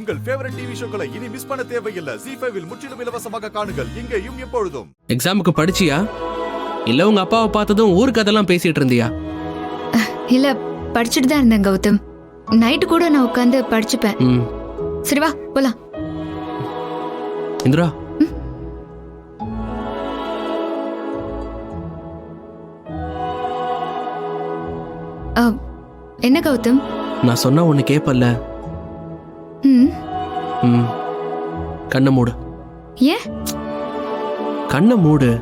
உங்கள் favourite TV ஷோக்களை இனி miss பண்ண தேவையில்லை. ZEE5 இல் முற்றிலும் இலவசமாக காணுங்கள், இங்கேயும் எப்பொழுதும். எக்ஸாமுக்கு படிச்சியா இல்ல உங்க அப்பாவை பார்த்ததும் ஊருக்கு அதெல்லாம் பேசிட்டு இருந்தியா? இல்ல, படிச்சுட்டு தான் இருந்தேன் கௌதம். நைட்டு கூட நான் உட்காந்து படிச்சுப்பேன். சரி வா போலாம். இந்திரா, என்ன கௌதம்? நான் சொன்னா ஒண்ணு கேப்பல்ல? கண்ணை மூடு. ஏன்? கண்ணை மூடு.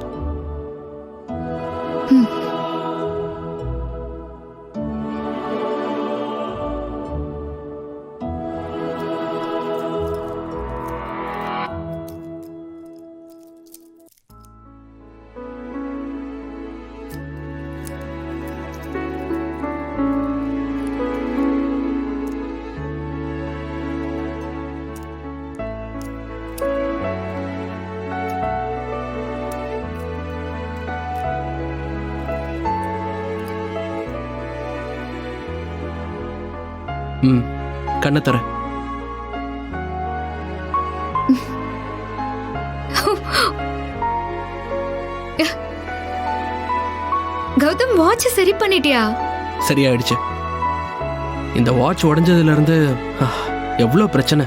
கண்ணை தர. கௌதம், வாட்ச் சரி பண்ணிட்டியா? சரியாயிடுச்சு. இந்த வாட்ச் உடைஞ்சதுல இருந்து எவ்வளவு பிரச்சனை.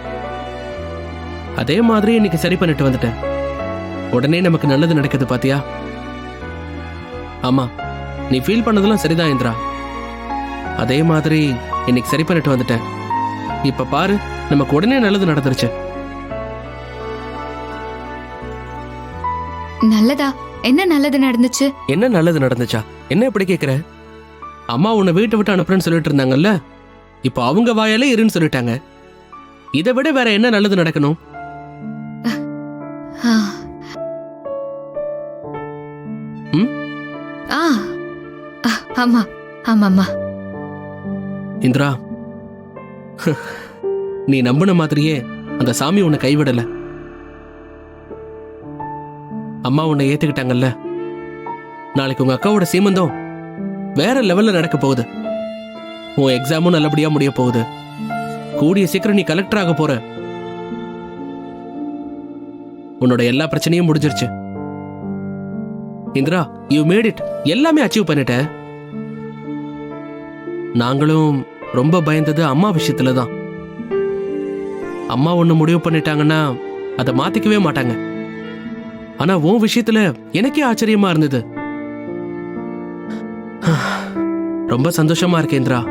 அதே மாதிரி இன்னைக்கு சரி பண்ணிட்டு வந்துட்டேன். உடனே நமக்கு நல்லது நடக்குது பாத்தியா? ஆமா, நீ ஃபீல் பண்ணதெல்லாம் சரிதான் இந்திரா. அதே மாதிரி இன்னைக்கு சரி பண்ணிட்டு வந்துட்டேன். இப்ப பாரு, நமக்கு உடனே நல்லது நடந்துருச்சு. நல்லதா? என்ன நல்லது நடந்துச்சு? என்ன நல்லது நடந்துச்சா? என்ன இப்படி கேக்குற? அம்மா உன்னை வீட்டை விட்டு அனுப்புறேன்னு சொல்லிட்டு இருந்தாங்கல்ல, இப்ப அவங்க வாயாலே இருன்னு சொல்லிட்டாங்க. இதை விட வேற என்ன நல்லது நடக்கணும்? ஆமா ஆமாமா. இந்திரா, நீ நம்பின மாதிரியே அந்த சாமி உன்னை கைவிடல. அம்மா உன்னை ஏத்துக்கிட்டாங்கல்ல. நாளைக்கு உங்க அக்காவோட சீமந்தம் வேற லெவல்ல நடக்க போகுது. உன் எக்ஸாமும் நல்லபடியா முடிய போகுது. கூடிய சீக்கிரம் நீ கலெக்டர் ஆக போற. உன்னோட எல்லா பிரச்சனையும் முடிஞ்சிருச்சு. Indira, you made it. எல்லாமே அச்சீவ் பண்ணிட்ட. நாங்களும் ரொம்ப பயந்தது அம்மா விஷயத்துல தான். அம்மா ஒண்ணு முடிவு பண்ணிட்டாங்கன்னா அதை மாத்திக்கவே மாட்டாங்க. ஆனா உன் விஷயத்துல எனக்கே ஆச்சரியமா இருந்தது. ரொம்ப சந்தோஷமா இருக்கு இந்திரா.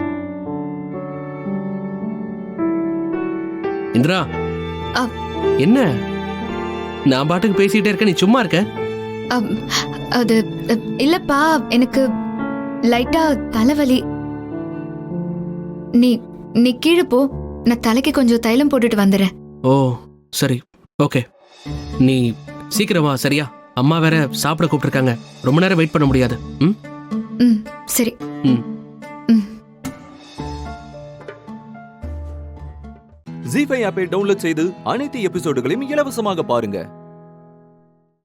இந்திரா, என்ன நான் பாட்டுக்கு பேசிட்டே இருக்க, நீ சும்மா இருக்க? அது இல்லப்பா, எனக்கு லைட்டா தலைவலி. நீ நீ கீழே போ, நான் தலைக்கு கொஞ்சம் தைலம் போட்டுட்டு வந்துடுறேன். ஓ சரி, ஓகே. நீ சீக்கிரமா, சரியா? அம்மா வேற சாப்பிட கூப்பிட்டுருக்காங்க. ரொம்ப நேரம் வெயிட் பண்ண முடியாது. சரி. ZEE5 ஆப்பை டவுன்லோட் செய்து அனைத்து எபிசோடுகளையும் இலவசமாக பாருங்க.